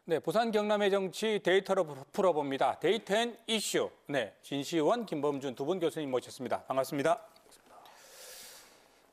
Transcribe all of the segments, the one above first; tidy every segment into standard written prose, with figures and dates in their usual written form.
네, 부산 경남의 정치 데이터로 풀어봅니다. 데이터 앤 이슈. 네, 진시원, 김범준 두 분 교수님 모셨습니다. 반갑습니다.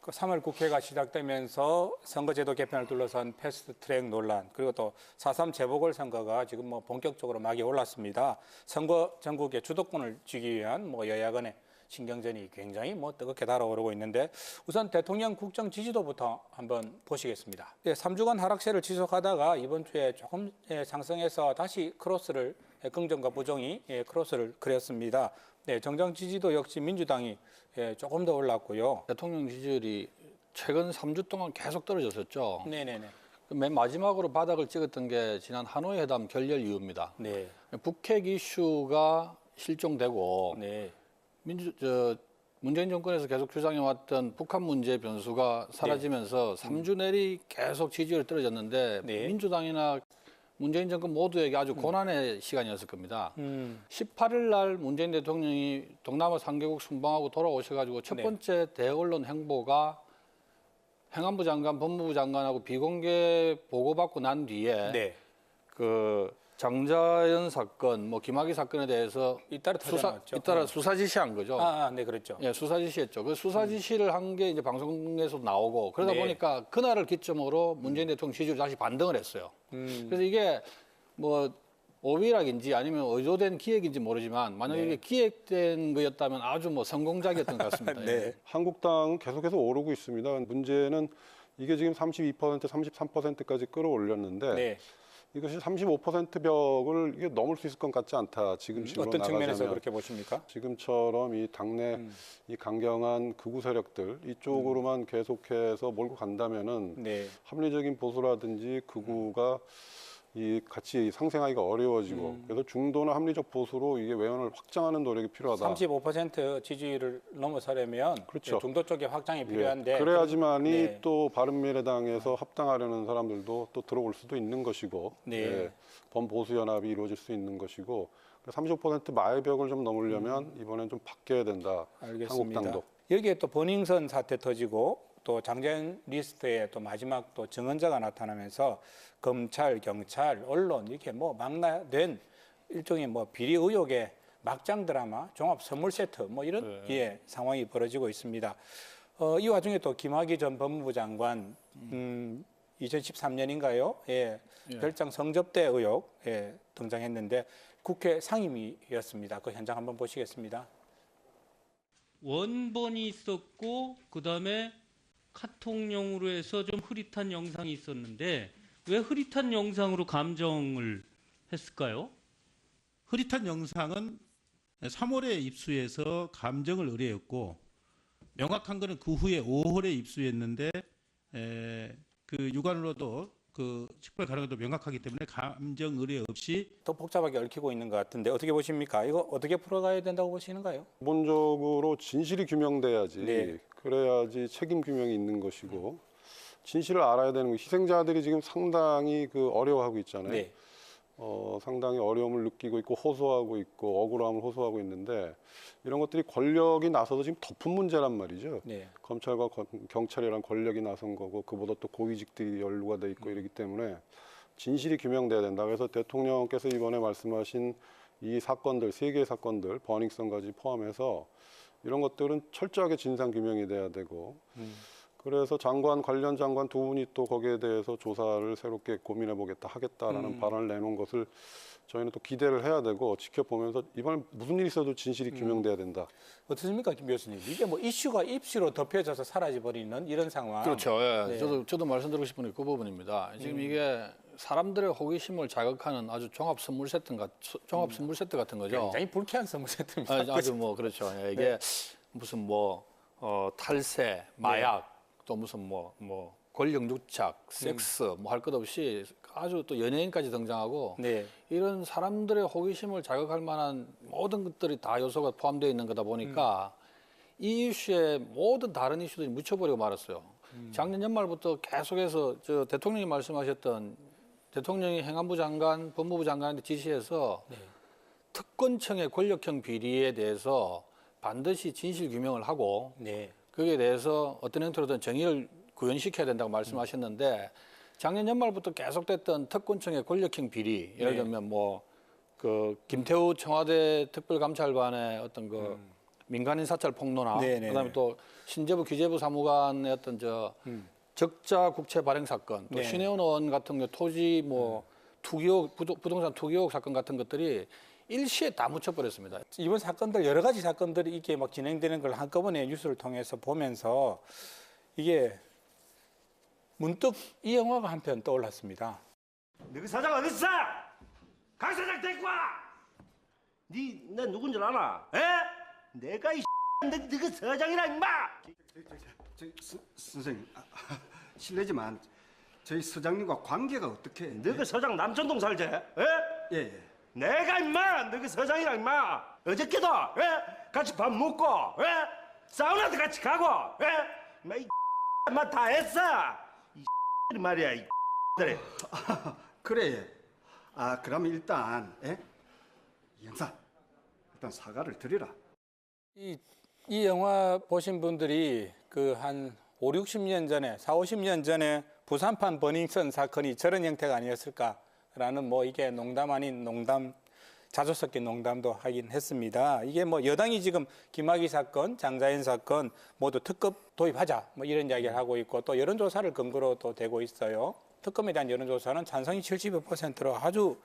3월 국회가 시작되면서 선거제도 개편을 둘러싼 패스트트랙 논란, 그리고 또 4.3 재보궐선거가 지금 본격적으로 막이 올랐습니다. 선거 전국의 주도권을 쥐기 위한 여야 간의 신경전이 굉장히 뜨겁게 달아오르고 있는데, 우선 대통령 국정 지지도부터 한번 보시겠습니다. 3주간 하락세를 지속하다가 이번 주에 조금 상승해서 다시 크로스를, 긍정과 부정이 크로스를 그렸습니다. 네, 정당 지지도 역시 민주당이 조금 더 올랐고요. 대통령 지지율이 최근 3주 동안 계속 떨어졌었죠. 네네네. 맨 마지막으로 바닥을 찍었던 게 지난 하노이 회담 결렬 이후입니다. 네. 북핵 이슈가 실종되고 네. 문재인 정권에서 계속 주장해왔던 북한 문제 변수가 사라지면서 3주 내리 계속 지지율이 떨어졌는데 네. 민주당이나 문재인 정권 모두에게 아주 고난의 시간이었을 겁니다. 18일 날 문재인 대통령이 동남아 3개국 순방하고 돌아오셔가지고 첫 번째 대언론 행보가 행안부 장관, 법무부 장관하고 비공개 보고받고 난 뒤에 네. 그 장자연 사건, 김학의 사건에 대해서 잇따라 터져나왔죠. 잇따라 수사 지시한 거죠. 네, 그렇죠. 예, 수사 지시했죠. 그 수사 지시를 한 게 이제 방송에서 나오고 그러다 네. 보니까 그날을 기점으로 문재인 대통령 지지율이 다시 반등을 했어요. 그래서 이게 오비락인지 아니면 의도된 기획인지 모르지만 만약에 네. 이게 기획된 거였다면 아주 성공작이었던 것 같습니다. 네. 예. 한국당은 계속해서 오르고 있습니다. 문제는 이게 지금 32%, 33%까지 끌어올렸는데 네. 이것이 35% 벽을 이게 넘을 수 있을 것 같지 않다. 지금 식으로 어떤 측면에서 나가자면. 그렇게 보십니까? 지금처럼 이 당내 이 강경한 극우 세력들 이쪽으로만 계속해서 몰고 간다면은 네. 합리적인 보수라든지 극우가 이 같이 상생하기가 어려워지고 그래서 중도나 합리적 보수로 이게 외연을 확장하는 노력이 필요하다. 35% 지지율을 넘어서려면 그렇죠. 중도 쪽에 확장이 예, 필요한데 그래야지만이 네. 또 바른미래당에서 합당하려는 사람들도 또 들어올 수도 있는 것이고 네. 범보수 연합이 이루어질 수 있는 것이고 35% 마의벽을 좀 넘으려면 이번엔 좀 바뀌어야 된다. 알겠습니다. 한국당도. 여기에 또 버닝썬 사태 터지고 또 장자연 리스트에 또 마지막 또 증언자가 나타나면서 검찰, 경찰, 언론 이렇게 망라된 일종의 비리 의혹의 막장 드라마, 종합 선물 세트 이런 상황이 벌어지고 있습니다. 이 와중에 또 김학의 전 법무부 장관 2013년인가요? 별장 성접대 의혹 등장했는데 국회 상임위였습니다. 그 현장 한번 보시겠습니다. 원본이 있었고 그다음에 카톡용으로 해서 좀 흐릿한 영상이 있었는데 왜 흐릿한 영상으로 감정을 했을까요? 흐릿한 영상은 3월에 입수해서 감정을 의뢰했고 명확한 거는 그 후에 5월에 입수했는데 그 육안으로도 그 식별 가능성도 명확하기 때문에 감정 의뢰 없이 더 복잡하게 얽히고 있는 것 같은데 어떻게 보십니까? 이거 어떻게 풀어가야 된다고 보시는가요? 기본적으로 진실이 규명돼야지. 네. 그래야지 책임 규명이 있는 것이고 진실을 알아야 되는 거. 희생자들이 지금 상당히 어려워하고 있잖아요. 네. 상당히 어려움을 느끼고 있고 호소하고 있고 억울함을 호소하고 있는데 이런 것들이 권력이 나서서 지금 덮은 문제란 말이죠. 네. 검찰과 경찰이란 권력이 나선 거고 그보다 또 고위직들이 연루가 돼 있고 이러기 때문에 진실이 규명돼야 된다. 그래서 대통령께서 이번에 말씀하신 이 사건들, 세 개의 사건들, 버닝썬까지 포함해서 이런 것들은 철저하게 진상 규명이 돼야 되고 그래서 관련 장관 두 분이 또 거기에 대해서 조사를 새롭게 고민해 보겠다 하겠다라는 발언을 내놓은 것을 저희는 또 기대를 해야 되고 지켜보면서 이번에 무슨 일이 있어도 진실이 규명돼야 된다. 어떻습니까, 김 교수님? 이게 이슈가 입시로 덮여져서 사라져버리는 이런 상황. 그렇죠. 예. 네. 저도 말씀드리고 싶은 게 그 부분입니다. 지금 이게 사람들의 호기심을 자극하는 아주 종합 선물 세트 같은 거죠. 굉장히 불쾌한 선물 세트입니다. 아주 그렇죠. 예, 이게 무슨 탈세, 마약, 또 무슨 권력 유착, 섹스 할 것 없이 아주 또 연예인까지 등장하고 네. 이런 사람들의 호기심을 자극할 만한 모든 것들이 다 요소가 포함되어 있는 거다 보니까 이 이슈에 모든 다른 이슈들이 묻혀버리고 말았어요. 작년 연말부터 계속해서 대통령이 말씀하셨던 대통령이 행안부 장관, 법무부 장관한테 지시해서 특권층의 권력형 비리에 대해서 반드시 진실 규명을 하고 네. 거기에 대해서 어떤 형태로든 정의를 구현시켜야 된다고 말씀하셨는데 작년 연말부터 계속됐던 특권층의 권력형 비리, 예를 들면 뭐 그 김태우 청와대 특별감찰관의 어떤 그 민간인 사찰 폭로나 네네네. 그다음에 또 신재부 기재부 사무관의 어떤 적자 국채 발행 사건, 또 네. 신혜원 의원 같은 경 토지 뭐 투기 의혹, 부동산 투기 의혹 사건 같은 것들이 일시에 다 묻혀버렸습니다. 이번 사건들 여러 가지 사건들이 이게 막 진행되는 걸 한꺼번에 뉴스를 통해서 보면서 이게 문득 이 영화가 한 편 떠올랐습니다. 너그 사장 어디 있어? 강 사장 데리고 와. 내 누군 줄 알아? 에? 내가 이 너그 사장이라 임마. 선생님, 실례지만 저희 서장님과 관계가 어떻게? 너그 사장 남천동 살지? 에? 예, 예. 내가 임마 너그 사장이라 임마. 어저께도 에? 같이 밥 먹고 에? 사우나도 같이 가고 에? 임마 이 임마 다 했어. 이 말이야 이 들이. 그래. 예. 그럼 일단 이 형사 일단 사과를 드리라. 이 영화 보신 분들이 그 한 5, 60년 전에, 4, 50년 전에 부산판 버닝썬 사건이 저런 형태가 아니었을까라는 뭐 이게 농담 아닌 농담, 자주 섞인 농담도 하긴 했습니다. 이게 뭐 여당이 지금 김학의 사건, 장자연 사건 모두 특급 도입하자 뭐 이런 이야기를 하고 있고 또 여론조사를 근거로 또 되고 있어요. 특검에 대한 여론조사는 찬성이 70%로 아주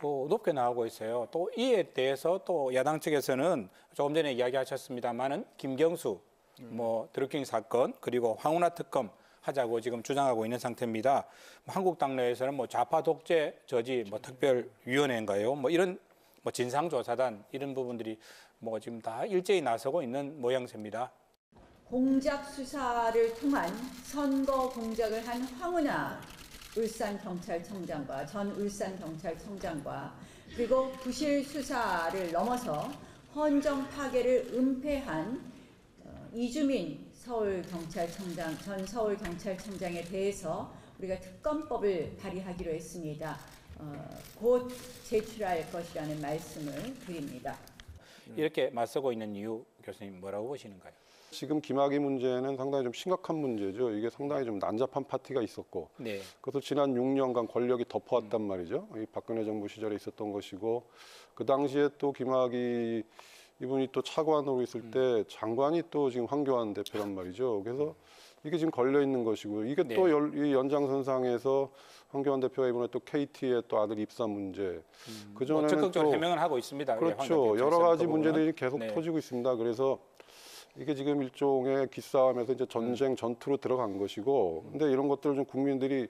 높게 나오고 있어요. 또 이에 대해서 또 야당 측에서는 조금 전에 이야기하셨습니다만은 김경수 뭐 드루킹 사건 그리고 황운하 특검 하자고 지금 주장하고 있는 상태입니다. 한국당 내에서는 뭐 좌파 독재 저지 뭐 특별위원회인가요? 뭐 이런 뭐 진상조사단 이런 부분들이 뭐 지금 다 일제히 나서고 있는 모양새입니다. 공작 수사를 통한 선거 공작을 한 황운하 울산경찰청장과 전 울산경찰청장과 그리고 부실 수사를 넘어서 헌정 파괴를 은폐한 이주민 서울경찰청장, 전 서울경찰청장에 대해서 우리가 특검법을 발의하기로 했습니다. 곧 제출할 것이라는 말씀을 드립니다. 이렇게 맞서고 있는 이유 교수님 뭐라고 보시는가요? 지금 김학의 문제는 상당히 좀 심각한 문제죠. 이게 상당히 좀 난잡한 파티가 있었고 네. 그것을 지난 6년간 권력이 덮어왔단 말이죠. 이 박근혜 정부 시절에 있었던 것이고 그 당시에 또 김학의 이분이 또 차관으로 있을 때 장관이 또 지금 황교안 대표란 말이죠. 그래서 이게 지금 걸려 있는 것이고 이게 네. 또 이 연장선상에서 황교안 대표가 이번에 또 KT의 또 아들 입사 문제. 그 뭐 전에는 적극적으로 또 해명을 하고 있습니다. 황 그렇죠. 대표 여러 가지 그 부분은. 문제들이 계속 네. 터지고 있습니다. 그래서 이게 지금 일종의 기싸움에서 이제 전쟁 전투로 들어간 것이고, 근데 이런 것들을 좀 국민들이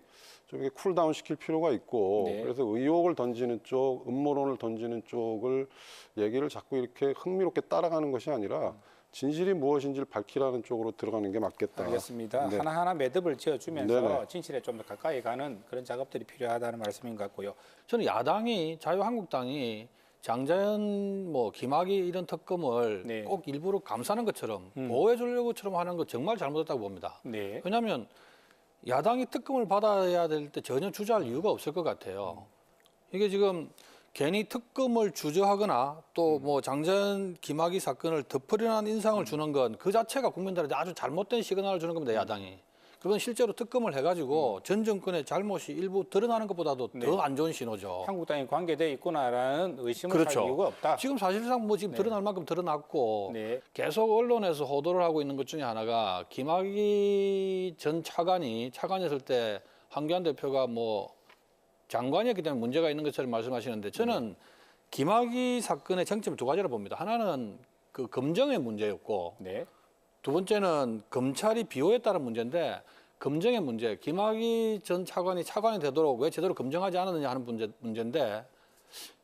좀 이렇게 쿨다운 시킬 필요가 있고, 네. 그래서 의혹을 던지는 쪽, 음모론을 던지는 쪽을 얘기를 자꾸 이렇게 흥미롭게 따라가는 것이 아니라 진실이 무엇인지를 밝히라는 쪽으로 들어가는 게 맞겠다. 알겠습니다. 네. 하나하나 매듭을 지어주면서 네네. 진실에 좀 더 가까이 가는 그런 작업들이 필요하다는 말씀인 것 같고요. 저는 야당이 자유한국당이 장자연 뭐 김학의 이런 특검을 네. 꼭 일부러 감싸는 것처럼 보호해 주려고처럼 하는 거 정말 잘못했다고 봅니다. 네. 왜냐하면 야당이 특검을 받아야 될 때 전혀 주저할 이유가 없을 것 같아요. 이게 지금 괜히 특검을 주저하거나 또 뭐 장자연 김학의 사건을 덮으려는 인상을 주는 건 그 자체가 국민들한테 아주 잘못된 시그널을 주는 겁니다. 야당이. 그건 실제로 특검을 해가지고 전 정권의 잘못이 일부 드러나는 것보다도 네. 더 안 좋은 신호죠. 한국당이 관계돼 있구나라는 의심을 할 그렇죠. 이유가 없다. 지금 사실상 뭐 지금 드러날 만큼 드러났고 네. 계속 언론에서 호도를 하고 있는 것 중에 하나가 김학의 전 차관이었을 때 황교안 대표가 뭐 장관이었기 때문에 문제가 있는 것처럼 말씀하시는데 저는 김학의 사건의 쟁점을 두 가지로 봅니다. 하나는 그 검정의 문제였고 네. 두 번째는 검찰이 비호했다는 문제인데 검증의 문제, 김학의 전 차관이 차관이 되도록 왜 제대로 검증하지 않았느냐 하는 문제인데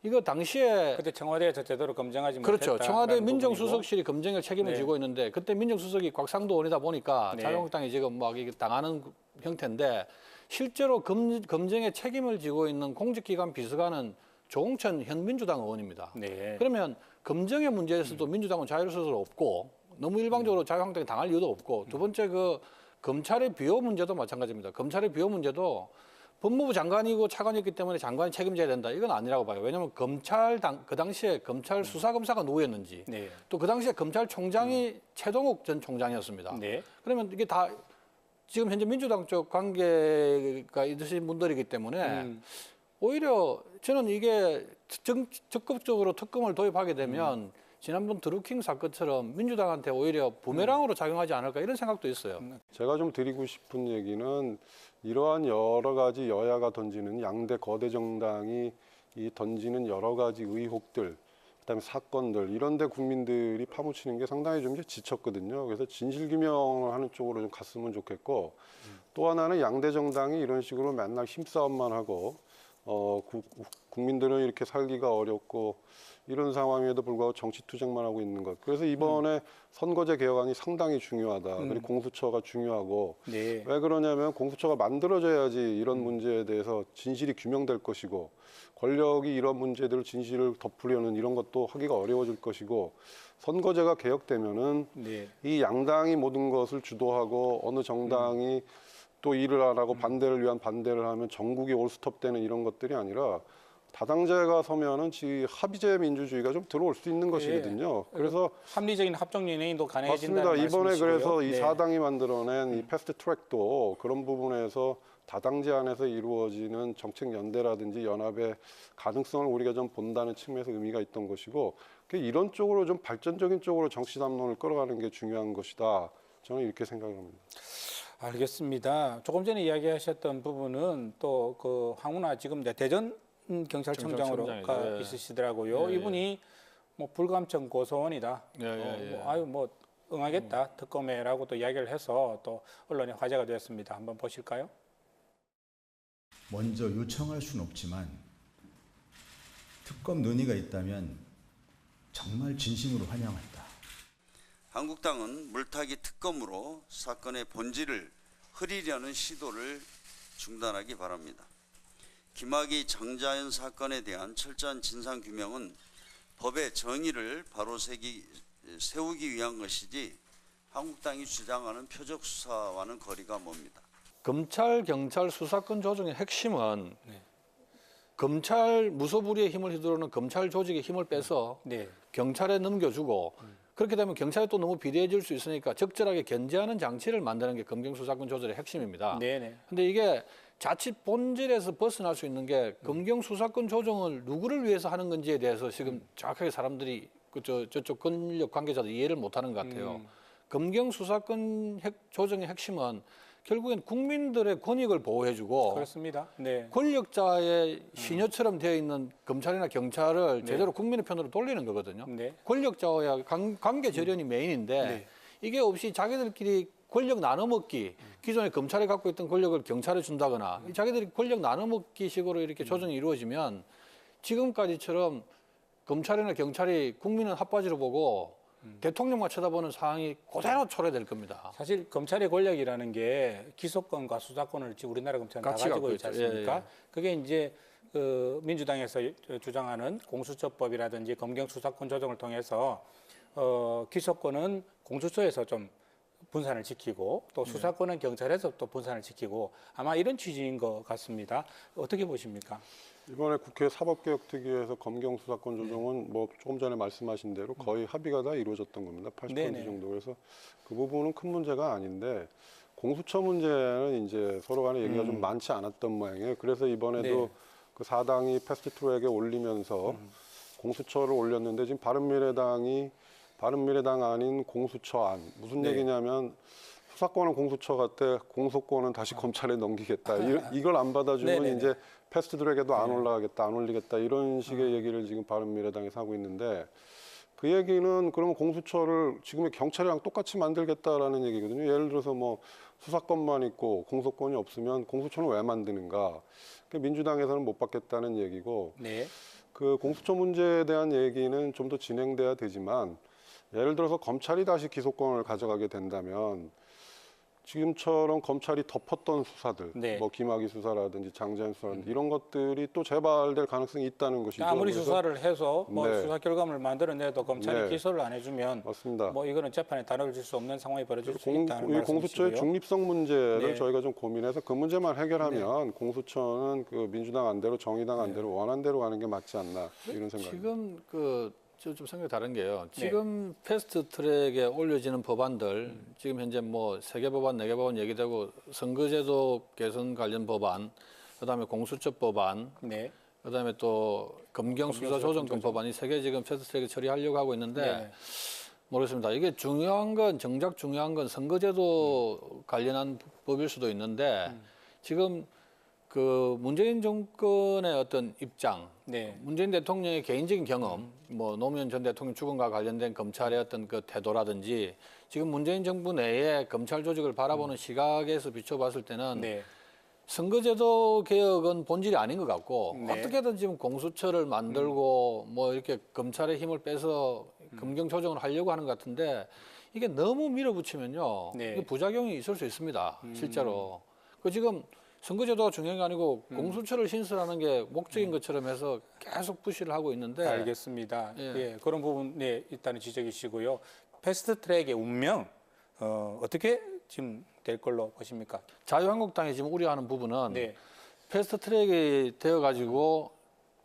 이거 당시에 그때 청와대에서 제대로 검증하지 그렇죠. 못했다. 청와대 민정수석실이 검증의 책임을 네. 지고 있는데 그때 민정수석이 곽상도 의원이다 보니까 네. 자유한국당이 지금 막 이게 당하는 형태인데 실제로 검증의 책임을 지고 있는 공직기관 비서관은 조홍천 현 민주당 의원입니다. 네. 그러면 검증의 문제에서도 민주당은 자유로울 없고 너무 일방적으로 자유한국당이 당할 이유도 없고 두 번째 그 검찰의 비호 문제도 마찬가지입니다. 검찰의 비호 문제도 법무부 장관이고 차관이었기 때문에 장관이 책임져야 된다. 이건 아니라고 봐요. 왜냐하면 그 당시에 검찰 수사검사가 누구였는지 네. 또 그 당시에 검찰총장이 최동욱 전 총장이었습니다. 네. 그러면 이게 다 지금 현재 민주당 쪽 관계가 있으신 분들이기 때문에 오히려 저는 이게 적극적으로 특검을 도입하게 되면 지난번 드루킹 사건처럼 민주당한테 오히려 부메랑으로 작용하지 않을까 이런 생각도 있어요. 제가 좀 드리고 싶은 얘기는 이러한 여러 가지 여야가 던지는 양대 거대 정당이 이 던지는 여러 가지 의혹들, 그다음에 사건들 이런 데 국민들이 파묻히는 게 상당히 좀 이제 지쳤거든요. 그래서 진실 규명을 하는 쪽으로 좀 갔으면 좋겠고 또 하나는 양대 정당이 이런 식으로 맨날 힘싸움만 하고 국민들은 이렇게 살기가 어렵고 이런 상황에도 불구하고 정치 투쟁만 하고 있는 것. 그래서 이번에 선거제 개혁안이 상당히 중요하다. 그리고 공수처가 중요하고 네. 왜 그러냐면 공수처가 만들어져야지 이런 문제에 대해서 진실이 규명될 것이고 권력이 이런 문제들을 진실을 덮으려는 이런 것도 하기가 어려워질 것이고 선거제가 개혁되면은 네. 이 양당이 모든 것을 주도하고 어느 정당이 또 일을 안 하고 반대를 위한 반대를 하면 전국이 올스톱되는 이런 것들이 아니라 다당제가 서면은 합의제 민주주의가 좀 들어올 수 있는 것이거든요. 그래서 합리적인 합종 연예인도 가능해진다는 맞습니다. 이번에 말씀이시고요. 그래서 이 네. 사당이 만들어낸 이 패스트 트랙도 그런 부분에서 다당제 안에서 이루어지는 정책 연대라든지 연합의 가능성을 우리가 좀 본다는 측면에서 의미가 있던 것이고 이런 쪽으로 좀 발전적인 쪽으로 정치 담론을 끌어가는 게 중요한 것이다. 저는 이렇게 생각합니다. 알겠습니다. 조금 전에 이야기하셨던 부분은 또 그 황운하 지금 대전 경찰청장으로 경찰청장이죠. 예. 있으시더라고요. 예, 예. 이분이 뭐 불감청 고소원이다. 뭐 응하겠다 특검에라고 또 이야기를 해서 또 언론에 화제가 되었습니다. 한번 보실까요? 먼저 요청할 수는 없지만 특검 논의가 있다면 정말 진심으로 환영한다. 한국당은 물타기 특검으로 사건의 본질을 흐리려는 시도를 중단하기 바랍니다. 김학의 장자연 사건에 대한 철저한 진상규명은 법의 정의를 바로 세우기 위한 것이지 한국당이 주장하는 표적 수사와는 거리가 멉니다. 검찰, 경찰 수사권 조정의 핵심은 검찰 무소불위의 힘을 휘두르는 검찰 조직의 힘을 빼서 네. 경찰에 넘겨주고 그렇게 되면 경찰이 또 너무 비대해질 수 있으니까 적절하게 견제하는 장치를 만드는 게 검경수사권 조절의 핵심입니다. 네네. 근데 이게 자칫 본질에서 벗어날 수 있는 게 검경수사권 조정을 누구를 위해서 하는 건지에 대해서 지금 정확하게 사람들이 저쪽 권력 관계자들 이해를 못하는 것 같아요. 검경수사권 조정의 핵심은 결국엔 국민들의 권익을 보호해주고 그렇습니다. 네. 권력자의 시녀처럼 되어 있는 검찰이나 경찰을 제대로 국민의 편으로 돌리는 거거든요. 네. 권력자와의 관계 절연이 메인인데 이게 없이 자기들끼리 권력 나눠먹기, 기존에 검찰이 갖고 있던 권력을 경찰에 준다거나 자기들이 권력 나눠먹기 식으로 이렇게 조정이 이루어지면 지금까지처럼 검찰이나 경찰이 국민은 핫바지로 보고 대통령만 쳐다보는 상황이 그대로 초래될 겁니다. 사실 검찰의 권력이라는 게 기소권과 수사권을 지금 우리나라 검찰은 다 같이 가지고 갖고 있지 있죠. 예, 않습니까? 예. 그게 이제 그 민주당에서 주장하는 공수처법이라든지 검경수사권 조정을 통해서 기소권은 공수처에서 좀 분산을 지키고 또 수사권은 경찰에서 또 분산을 지키고 아마 이런 취지인 것 같습니다. 어떻게 보십니까? 이번에 국회 사법개혁특위에서 검경수사권 조정은 뭐 조금 전에 말씀하신 대로 거의 합의가 다 이루어졌던 겁니다. 80% 네네. 정도. 그래서 그 부분은 큰 문제가 아닌데 공수처 문제는 이제 서로 간에 얘기가 좀 많지 않았던 모양이에요. 그래서 이번에도 네. 그 사당이 패스트트랙에 올리면서 공수처를 올렸는데 지금 바른미래당 아닌 공수처안 무슨 네. 얘기냐면 수사권은 공수처 같대 공소권은 다시 검찰에 넘기겠다. 이걸 안 받아주면 네네네. 이제 패스트트랙에도 안 올라가겠다, 안 올리겠다 이런 식의 얘기를 지금 바른미래당에서 하고 있는데 그 얘기는 그러면 공수처를 지금의 경찰이랑 똑같이 만들겠다라는 얘기거든요. 예를 들어서 뭐 수사권만 있고 공소권이 없으면 공수처는 왜 만드는가? 민주당에서는 못 받겠다는 얘기고 네. 그 공수처 문제에 대한 얘기는 좀 더 진행돼야 되지만 예를 들어서 검찰이 다시 기소권을 가져가게 된다면 지금처럼 검찰이 덮었던 수사들, 네. 뭐 김학의 수사라든지 장자연 수사라든지 이런 것들이 또 재발될 가능성이 있다는 것이죠. 아무리 그래서 수사를 해서 뭐 네. 수사 결과물을 만들어내도 검찰이 네. 기소를 안 해주면 맞습니다. 뭐 이거는 재판에 다뤄질 수 없는 상황이 벌어질 수 이 있다는 공수처의 말씀이시고요. 중립성 문제를 네. 저희가 좀 고민해서 그 문제만 해결하면 공수처는 그 민주당 안대로 정의당 안대로 원안대로 가는 게 맞지 않나 이런 생각입니다. 지금 그 좀 생각이 다른 게요. 지금 패스트 트랙에 올려지는 법안들, 지금 현재 뭐 3개 법안, 4개 법안 얘기되고 선거제도 개선 관련 법안, 그다음에 공수처 법안, 네. 그다음에 또 검경 수사 조정권 법안이 3개 지금 패스트 트랙에 처리하려고 하고 있는데 네. 모르겠습니다. 이게 중요한 건 정작 중요한 건 선거제도 관련한 법일 수도 있는데 지금 그 문재인 정권의 어떤 입장, 네. 문재인 대통령의 개인적인 경험, 뭐 노무현 전 대통령 죽음과 관련된 검찰의 어떤 그 태도라든지 지금 문재인 정부 내에 검찰 조직을 바라보는 시각에서 비춰봤을 때는 네. 선거제도 개혁은 본질이 아닌 것 같고 네. 어떻게든 지금 공수처를 만들고 뭐 이렇게 검찰의 힘을 빼서 검경 조정을 하려고 하는 것 같은데 이게 너무 밀어붙이면요 네. 이게 부작용이 있을 수 있습니다. 실제로. 그 지금 선거제도가 중요한 게 아니고 공수처를 신설하는 게 목적인 것처럼 해서 계속 푸시를 하고 있는데 알겠습니다. 예. 예, 그런 부분에 있다는 지적이시고요. 패스트 트랙의 운명 어떻게 지금 될 걸로 보십니까? 자유한국당이 지금 우려하는 부분은 네. 패스트 트랙이 되어 가지고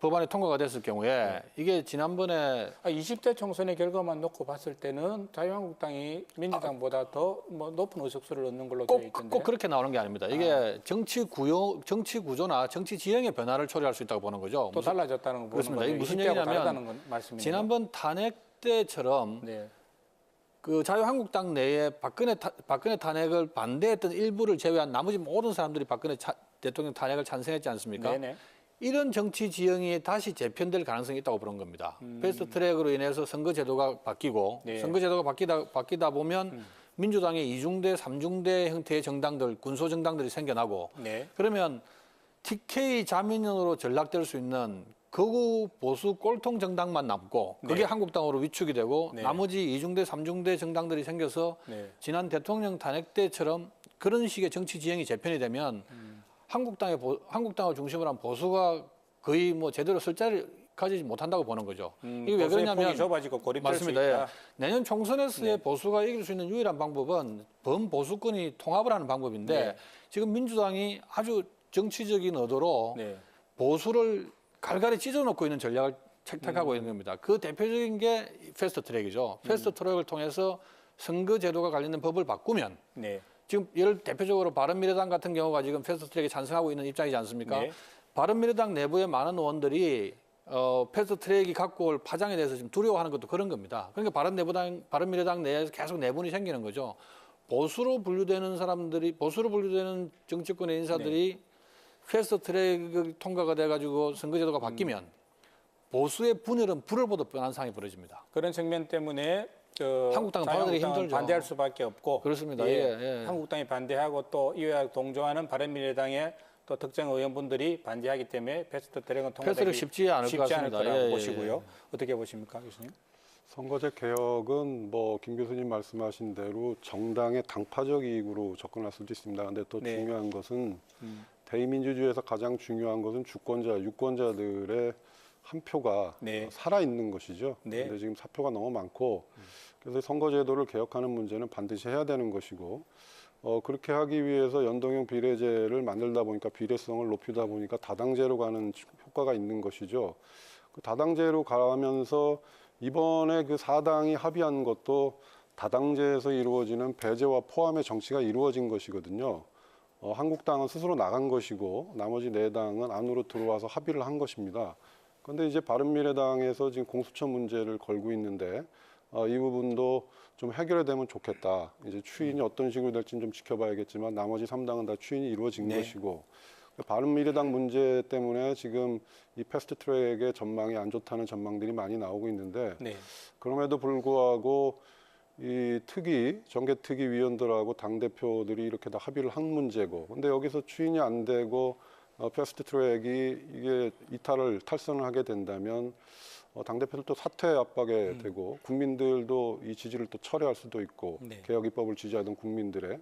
법안이 통과가 됐을 경우에 이게 지난번에 20대 총선의 결과만 놓고 봤을 때는 자유한국당이 민주당보다 더 뭐 높은 의석수를 얻는 걸로 되어 있던데. 꼭 그렇게 나오는 게 아닙니다. 이게 정치 구조나 정치 지형의 변화를 초래할 수 있다고 보는 거죠. 또 달라졌다는 거 보는 그렇습니다. 거죠. 이게 무슨 20대하고 얘기냐면 다르다는 건 말씀이네요. 지난번 탄핵 때처럼 네. 그 자유한국당 내에 박근혜 탄핵을 반대했던 일부를 제외한 나머지 모든 사람들이 박근혜 대통령 탄핵을 찬성했지 않습니까? 네네. 이런 정치 지형이 다시 재편될 가능성이 있다고 보는 겁니다. 패스트 트랙으로 인해서 선거제도가 바뀌고 네. 선거제도가 바뀌다 보면 민주당의 2중대, 3중대 형태의 정당들, 군소정당들이 생겨나고 네. 그러면 TK 자민련으로 전락될 수 있는 극우 보수 꼴통 정당만 남고 그게 네. 한국당으로 위축이 되고 네. 나머지 2중대, 3중대 정당들이 생겨서 네. 지난 대통령 탄핵 때처럼 그런 식의 정치 지형이 재편이 되면 한국당을 중심으로 한 보수가 거의 뭐 제대로 쓸 자리를 가지지 못한다고 보는 거죠. 이게 왜 보수의 그러냐면 폭이 좁아지고 고립될 맞습니다. 수 예. 있다. 내년 총선에서의 네. 보수가 이길 수 있는 유일한 방법은 범보수권이 통합을 하는 방법인데 네. 지금 민주당이 아주 정치적인 의도로 네. 보수를 갈갈이 찢어놓고 있는 전략을 택하고 있는 겁니다. 그 대표적인 게 패스트 트랙이죠. 패스트 트랙을 통해서 선거제도가 관련된 법을 바꾸면 네. 지금 대표적으로 바른미래당 같은 경우가 지금 패스트 트랙에 찬성하고 있는 입장이지 않습니까? 네. 바른미래당 내부의 많은 의원들이 패스트 트랙이 갖고 올 파장에 대해서 지금 두려워하는 것도 그런 겁니다. 그러니까 바른미래당 내에서 계속 내분이 생기는 거죠. 보수로 분류되는 정치권의 인사들이 패스트 트랙 통과가 돼가지고 선거제도가 바뀌면 보수의 분열은 불을 보듯 뻔한 상황이 벌어집니다. 그런 측면 때문에 한국당은 받아들이기 자유한국당은 힘들죠. 반대할 수밖에 없고 그렇습니다. 예, 예. 한국당이 반대하고 또 이와 동조하는 바른미래당의 또 특정 의원분들이 반대하기 때문에 패스트 트랙은 패스트 트랙 통과되기 쉽지 않을 것 같습니다. 거라고 예, 예, 보시고요. 어떻게 보십니까, 교수님? 선거제 개혁은 뭐 김 교수님 말씀하신 대로 정당의 당파적 이익으로 접근할 수도 있습니다. 근데 또 네. 중요한 것은 대의민주주의에서 가장 중요한 것은 유권자들의 한 표가 네. 살아있는 것이죠. 네. 근데 지금 사표가 너무 많고 그래서 선거제도를 개혁하는 문제는 반드시 해야 되는 것이고 그렇게 하기 위해서 연동형 비례제를 만들다 보니까 비례성을 높이다 보니까 다당제로 가는 효과가 있는 것이죠. 그 다당제로 가면서 이번에 그 4당이 합의한 것도 다당제에서 이루어지는 배제와 포함의 정치가 이루어진 것이거든요. 한국당은 스스로 나간 것이고 나머지 4당은 안으로 들어와서 합의를 한 것입니다. 그런데 이제 바른미래당에서 지금 공수처 문제를 걸고 있는데 이 부분도 좀 해결이 되면 좋겠다. 이제 추인이 어떤 식으로 될지는 좀 지켜봐야겠지만 나머지 3당은 다 추인이 이루어진 네. 것이고 바른미래당 문제 때문에 지금 이 패스트 트랙의 전망이 안 좋다는 전망들이 많이 나오고 있는데 네. 그럼에도 불구하고 이 정개특위 위원들하고 당대표들이 이렇게 다 합의를 한 문제고 근데 여기서 추인이 안 되고 패스트 트랙이 이게 탈선을 하게 된다면 당대표들도 사퇴 압박에 되고 국민들도 이 지지를 또 철회할 수도 있고 네. 개혁 입법을 지지하던 국민들의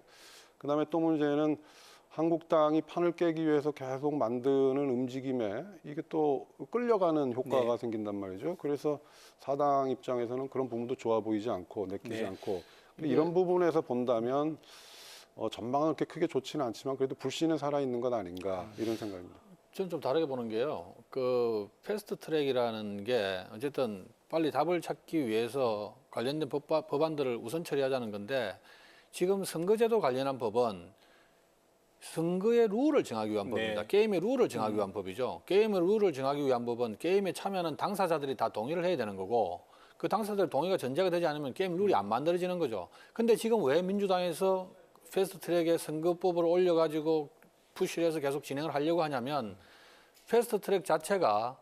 그다음에 또 문제는 한국당이 판을 깨기 위해서 계속 만드는 움직임에 이게 또 끌려가는 효과가 네. 생긴단 말이죠. 그래서 사당 입장에서는 그런 부분도 좋아 보이지 않고 내키지 네. 않고 이런 부분에서 본다면 전망은 그렇게 크게 좋지는 않지만 그래도 불씨는 살아있는 것 아닌가 이런 생각입니다. 저는 좀 다르게 보는 게요. 그 패스트 트랙이라는 게 어쨌든 빨리 답을 찾기 위해서 관련된 법안들을 우선 처리하자는 건데 지금 선거제도 관련한 법은 선거의 룰을 정하기 위한 법입니다. 게임의 룰을 정하기 위한 법이죠. 게임의 룰을 정하기 위한 법은 게임에 참여하는 당사자들이 다 동의를 해야 되는 거고 그 당사자들 동의가 전제가 되지 않으면 게임 룰이 안 만들어지는 거죠. 근데 지금 왜 민주당에서 패스트 트랙에 선거법을 올려가지고 푸시를 해서 계속 진행을 하려고 하냐면 패스트 트랙 자체가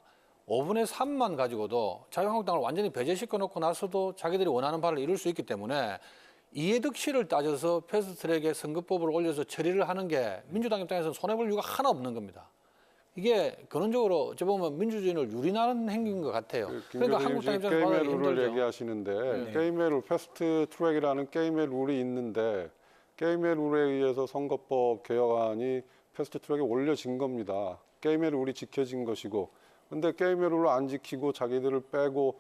5분의 3만 가지고도 자유한국당을 완전히 배제시켜 놓고 나서도 자기들이 원하는 바를 이룰 수 있기 때문에 이해득실을 따져서 패스트 트랙에 선거법을 올려서 처리를 하는 게 민주당 입장에서는 손해볼 이유가 하나 없는 겁니다. 이게 근원적으로 어찌 보면 민주주의를 유린하는 행위인 것 같아요. 그러니까 한국당 입장에서 게임의 받아들이기 룰을 힘들죠. 얘기하시는데 게임의 룰, 패스트 트랙이라는 게임의 룰이 있는데 게임의 룰에 의해서 선거법 개혁안이 패스트 트랙에 올려진 겁니다. 게임의 룰이 지켜진 것이고 근데 게임의 룰을 안 지키고 자기들을 빼고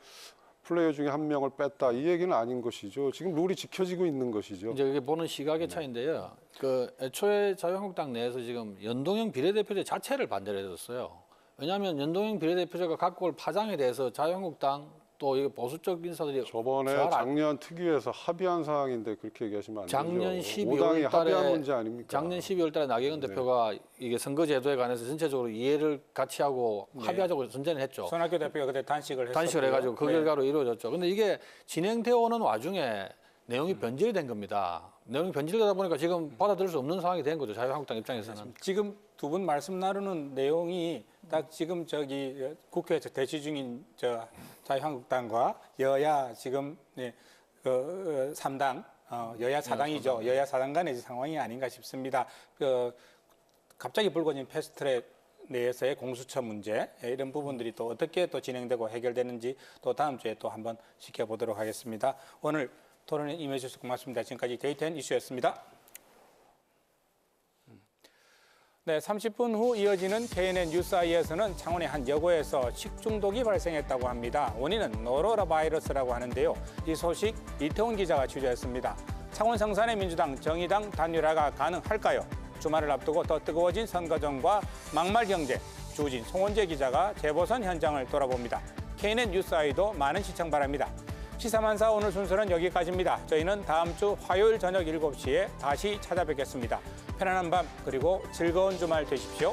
플레이어 중에 한 명을 뺐다 이 얘기는 아닌 것이죠. 지금 룰이 지켜지고 있는 것이죠. 이제 이게 보는 시각의 차이인데요. 그 애초에 자유한국당 내에서 지금 연동형 비례대표제 자체를 반대를 해줬어요. 왜냐하면 연동형 비례대표제가 갖고 올 파장에 대해서 자유한국당 또 이게 보수적 인사들이 저번에 작년 특위에서 합의한 사항인데 그렇게 얘기하시면 안 작년 되죠. 12월 5당이 합의한 달에 문제 아닙니까? 작년 12월 달에 나경원 대표가 이게 선거제도에 관해서 전체적으로 이해를 같이 하고 합의하자고 선전을 했죠. 손학규 대표가 그때 단식을 해가지고 그 결과로 이루어졌죠. 근데 이게 진행되어 오는 와중에 내용이 변질이 된 겁니다. 내용이 변질되다 보니까 지금 받아들일 수 없는 상황이 된 거죠. 자유한국당 입장에서는. 지금 두 분 말씀 나누는 내용이 딱 지금 저기 국회에서 대치 중인 저 자유한국당과 여야 지금 그 3당 여야 4당이죠. 여야 4당 간의 상황이 아닌가 싶습니다. 갑자기 불거진 패스트트랙 내에서의 공수처 문제 이런 부분들이 또 어떻게 또 진행되고 해결되는지 또 다음 주에 또 한번 지켜보도록 하겠습니다. 오늘 토론에 임해 주셔서 고맙습니다. 지금까지 데이트앤 이슈였습니다. 네, 30분 후 이어지는 KNN 뉴스아이에서는 창원의 한 여고에서 식중독이 발생했다고 합니다. 원인은 노로라 바이러스라고 하는데요. 이 소식 이태원 기자가 취재했습니다. 창원 성산의 민주당 정의당 단일화가 가능할까요? 주말을 앞두고 더 뜨거워진 선거전과 막말 경제, 주진 송원재 기자가 재보선 현장을 돌아봅니다. KNN 뉴스아이도 많은 시청 바랍니다. 시사만사 오늘 순서는 여기까지입니다. 저희는 다음 주 화요일 저녁 7시에 다시 찾아뵙겠습니다. 편안한 밤 그리고 즐거운 주말 되십시오.